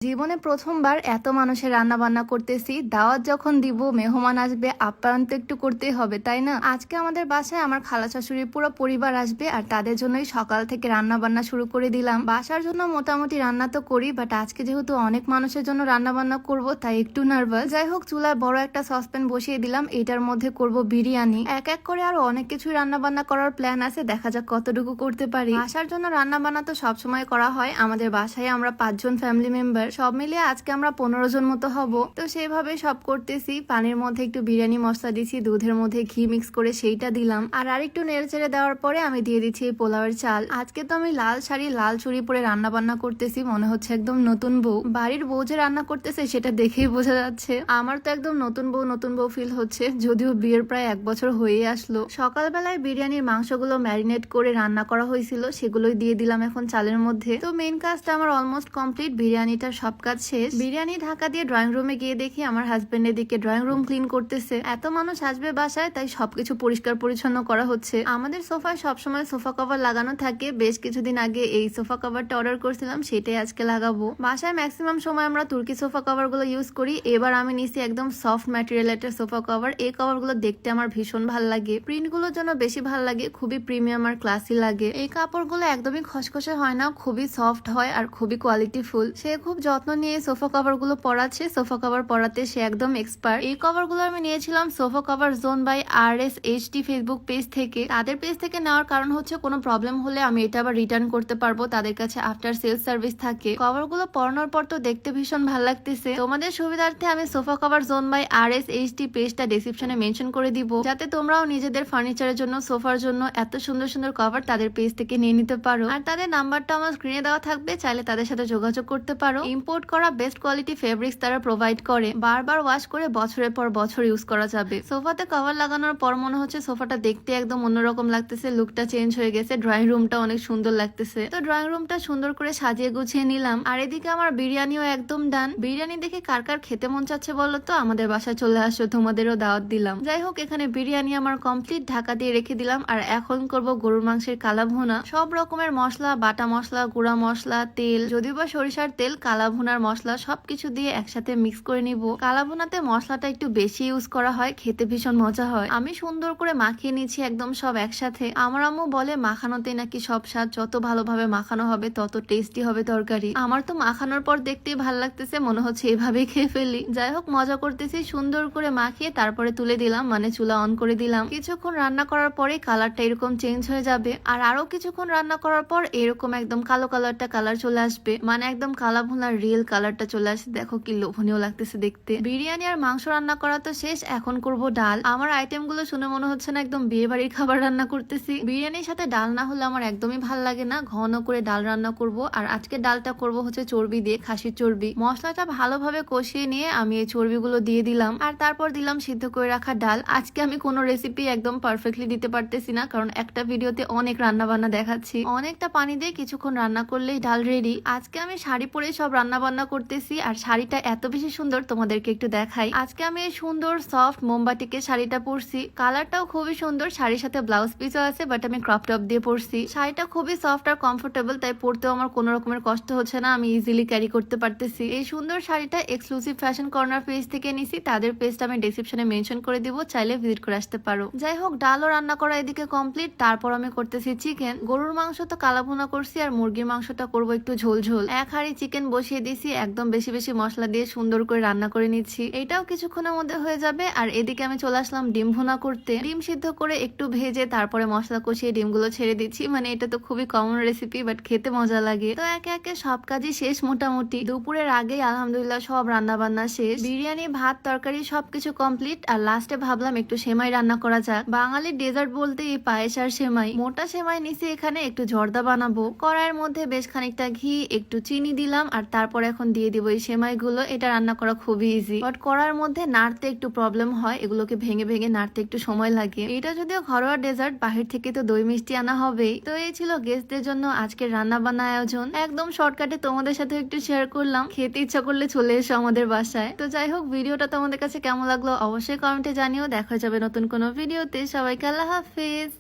জীবনে প্রথমবার এত মানুষের রান্না বান্না করতেছি। দাওয়াত যখন দিব, মেহমান আসবে, আপ্যায়ন তো একটু করতেই হবে, তাই না? আজকে আমাদের বাসায় আমার খালা শাশুড়ির পুরো পরিবার আসবে, আর তাদের জন্যই সকাল থেকে রান্না বান্না শুরু করে দিলাম। বাসার জন্য মোটামুটি রান্না তো করি, বাট আজকে যেহেতু অনেক মানুষের জন্য রান্না বান্না করব, তাই একটু নার্ভাস। যাই হোক, চুলায় বড় একটা সসপ্যান বসিয়ে দিলাম, এটার মধ্যে করব বিরিয়ানি। এক এক করে আরো অনেক কিছু রান্না বান্না করার প্ল্যান আছে, দেখা যাক কতটুকু করতে পারি। বাসার জন্য রান্না বান্না তো সবসময় করা হয়। আমাদের বাসায় আমরা 5 জন ফ্যামিলি মেম্বার, সব মিলিয়ে আজকে আমরা 15 জন মতো হব। তো সেইভাবে সব করতেছি। পানির মধ্যে একটু বিরিয়ানি মশলা দিছি, দুধের মধ্যে ঘি মিক্স করে সেইটা দিলাম, আর আরেকটু নেড়ে চেড়ে দেওয়ার পরে আমি দিয়ে দিচ্ছি এই পোলাওয়ের চাল। আজকে তো আমি লাল শাড়ি লাল চুড়ি পরে রান্না বান্না করতেছি, মনে হচ্ছে একদম নতুন বউ। বাড়ির বউ যে রান্না করতেছে সেটা দেখেই বোঝা যাচ্ছে। আমার তো একদম নতুন বউ ফিল হচ্ছে, যদিও বিয়ের প্রায় 1 বছর হয়ে আসলো। সকালবেলায় বিরিয়ানির মাংসগুলো ম্যারিনেট করে রান্না করা হয়েছিল, সেগুলোই দিয়ে দিলাম এখন চালের মধ্যে। তো মেইন কাজটা আমার অলমোস্ট কমপ্লিট, বিরিয়ানিটার সব কাজ শেষ। বিরিয়ানি ঢাকা দিয়ে ড্রয়িং রুমে গিয়ে দেখি আমার হাজবেন্ড এদিকে ড্রয়িং রুম ক্লিন করতেছে। এত মানুষ আসবে বাসায়, তাই সবকিছু পরিষ্কার পরিচ্ছন্ন করা হচ্ছে। আমাদের সোফায় সবসময় সোফা কভার লাগানো থাকে, বেশ কিছুদিন আগে এই সোফা কভারটা অর্ডার করছিলাম, সেটাই আজকে লাগাবো। বাসায় ম্যাক্সিমাম সময় আমরা তুর্কি সোফা কভার গুলো ইউজ করি। এবার আমি নিছি একদম সফট ম্যাটেরিয়াল একটা সোফা কভার। এই কভার গুলো দেখতে আমার ভীষণ ভালো লাগে, প্রিন্ট গুলোর জন্য বেশি ভালো লাগে, খুবই প্রিমিয়াম আর ক্লাসি লাগে। এই কাপড়গুলো একদমই খসখসে হয় না, খুবই সফট হয় আর খুবই কোয়ালিটিফুল। সে খুব যত্ন নিয়ে সোফা কভার গুলো পরাচ্ছে। সোফা কভার পরাতে সে একদম এক্সপার্ট। এই কভার গুলো আমি নিয়েছিলাম sofa cover zone by RSHT Facebook page থেকে। তাদের পেজ থেকে নেওয়ার কারণ হচ্ছে কোনো প্রবলেম হলে আমি এটা আবার রিটার্ন করতে পারবো, তাদের কাছে আফটার সেলস সার্ভিস থাকে। কভার গুলো পরানোর পর তো দেখতে ভীষণ ভালো লাগতেছে। তোমাদের সুবিধার্থে আমি sofa cover zone by RSHT পেজটা ডেসক্রিপশনে মেনশন করে দিব, যাতে তোমরাও নিজেদের ফার্নিচারের জন্য, সোফার জন্য এত সুন্দর সুন্দর কভার তাদের পেজ থেকে নিয়ে নিতে পারো। আর তাদের নাম্বারটা আমার স্ক্রিনে দেওয়া থাকবে, চাইলে তাদের সাথে যোগাযোগ করতে পারো। ইম্পোর্ট করা বেস্ট কোয়ালিটি ফেব্রিক্স তারা প্রোভাইড করে, বারবার ওয়াশ করে বছরের পর বছর ইউজ করা যাবে। সোফাতে কভার লাগানোর পর মনে হচ্ছে সোফাটা দেখতে একদম অন্যরকম লাগতেছে, লুকটা চেঞ্জ হয়ে গেছে। ড্রয়িং রুমটা অনেক সুন্দর লাগতেছে। তো ড্রয়িং রুমটা সুন্দর করে সাজিয়ে গুছিয়ে নিলাম। আর এদিকে আমার বিরিয়ানিও একদম ডান। বিরিয়ানি দেখে কার কার খেতে মন চাচ্ছে বলো তো? আমাদের বাসায় চলে আসো, তোমাদেরও দাওয়াত দিলাম। যাই হোক, এখানে বিরিয়ানি আমার কমপ্লিট, ঢাকা দিয়ে রেখে দিলাম। আর এখন করব গরুর মাংসের কালা ভুনা। সব রকমের মশলা, বাটা মশলা, গুঁড়া মশলা, তেল, যদিও বা সরিষার তেল, কালা ভুনার মশলা সবকিছু দিয়ে একসাথে মিক্স করে নিব। কালা ভুনাতে মশলাটা একটু বেশি ইউজ করা হয়, খেতে ভীষণ মজা হয়। আমি সুন্দর করে মাখিয়ে নিচ্ছি একদম সব একসাথে। আমার আম্মু বলে মাখানোতেই নাকি সব স্বাদ, যত ভালোভাবে মাখানো হবে তত টেস্টি হবে তরকারি। আমার তো মাখানোর পর দেখতেই ভালো লাগতেছে, মনে হচ্ছে এভাবেই খেয়ে ফেলি। যাই হোক, মজা করতেছি। সুন্দর করে মাখিয়ে তারপরে তুলে দিলাম, মানে চুলা অন করে দিলাম। কিছুক্ষণ রান্না করার পরে কালারটা এরকম চেঞ্জ হয়ে যাবে, আর আরো কিছুক্ষণ রান্না করার পর এরকম একদম কালো কালার চলে আসবে, মানে একদম কালা ভুনার রিয়েল কালারটা চলে আসে। দেখো কি লোভনীয় লাগতেছে দেখতে। বিরিয়ানি আর মাংস রান্না করা তো শেষ, এখন করব ডাল। আমার আইটেম গুলো শুনে মনে হচ্ছে না একদম বিয়ে বাড়ির খাবার রান্না করতেছি। বিরিয়ানির সাথে ডাল না হলে আমার একদমই ভাল লাগে না, ঘন করে ডাল রান্না করব। আর আজকে ডালটা করব হচ্ছে চর্বি দিয়ে, খাসির চর্বি। মশলাটা ভালোভাবে কষিয়ে নিয়ে আমি এই চর্বিগুলো দিয়ে দিলাম, আর তারপর দিলাম সিদ্ধ করে রাখা ডাল। আজকে আমি কোনো রেসিপি একদম পারফেক্টলি দিতে পারতেছি না, কারণ একটা ভিডিওতে অনেক রান্না বান্না দেখাচ্ছি। অনেকটা পানি দিয়ে কিছুক্ষণ রান্না করলেই ডাল রেডি। আজকে আমি শাড়ি পরে সব রান্না বান্না করতেছি, আর শাড়িটা এত বেশি সুন্দর তোমাদেরকে একটু দেখাই। আজকে আমি এই সুন্দর সফট মোমবাটিকে শাড়িটা পরছি, কালারটাও খুবই সুন্দর। শাড়ির সাথে ব্লাউজ পিসও আছে, বাট আমি ক্রপ টপ দিয়ে পরছি। শাড়িটা খুবই সফট আর কমফোর্টেবল, তাই পরতেও আমার কোনো রকমের কষ্ট হচ্ছে না, আমি ইজিলি ক্যারি করতে পারতেছি। এই সুন্দর শাড়িটা এক্সক্লুসিভ ফ্যাশন কর্নার পেজ থেকে নিছি, তাদের পেজটা আমি ডেসক্রিপশনে মেনশন করে দিব, চাইলে ভিজিট করে আসতে পারো। যাই হোক, ডালও রান্না করা এদিকে কমপ্লিট। তারপর আমি করতেছি চিকেন। গরুর মাংস তো কালা ভুনা করছি, আর মুরগির মাংসটা করবো একটু ঝোল ঝোল। এক হাঁড়ি চিকেন বসিয়ে দিছি, একদম বেশি বেশি মশলা দিয়ে সুন্দর করে রান্না করে নিচ্ছি। এটাও কিছুক্ষণের মধ্যে হয়ে যাবে। আর এদিকে আমি চলে আসলাম ডিম ভুনা করতে। ডিম সিদ্ধ করে একটু ভেজে তারপরে মশলা কষিয়ে ডিমগুলো ছেড়ে দিচ্ছি। মানে এটা তো খুবই কমন রেসিপি, বাট খেতে মজা লাগে। তো একে একে সব কাজই শেষ মোটামুটি। দুপুরের আগেই আলহামদুলিল্লাহ সব রান্না বান্না শেষ। বিরিয়ানি, ভাত, তরকারি সবকিছু কমপ্লিট। আর লাস্টে ভাবলাম একটু সেমাই রান্না করা যাক। বাঙালির ডেজার্ট বলতে এই পায়েস আর সেমাই। মোটা সেমাই নিছি এখানে, একটু জর্দা বানাবো। কড়াইয়ের মধ্যে বেশ খানিকটা ঘি, একটু চিনি দিলাম, আর তারপর এখন দিয়ে দিব এই সেমাই গুলো। এটা রান্না করা খুবই ইজি, বাট কড়াইয়ের মধ্যে নাড়তে একটু প্রবলেম হয়, এগুলোকে ভেঙে ভেঙে নাড়তে একটু সময় লাগে। এটা যদিও ঘরোয়া ডেজার্ট, বাহির থেকে তো দই মিষ্টি আনা হবেই। তো এই ছিল গেস্টদের জন্য আজকের রান্না বান্না আয়োজন। একদম শর্টকাটে তোমাদের সাথে একটু শেয়ার করলাম। খেতে ইচ্ছা করলে চলে এসো আমাদের বাসায়। তো যাই হোক, ভিডিওটা তোমাদের কাছে কেমন লাগলো অবশ্যই কমেন্টে জানিও। দেখা যাবে নতুন কোনো ভিডিওতে। সবাইকে আল্লাহ হাফেজ।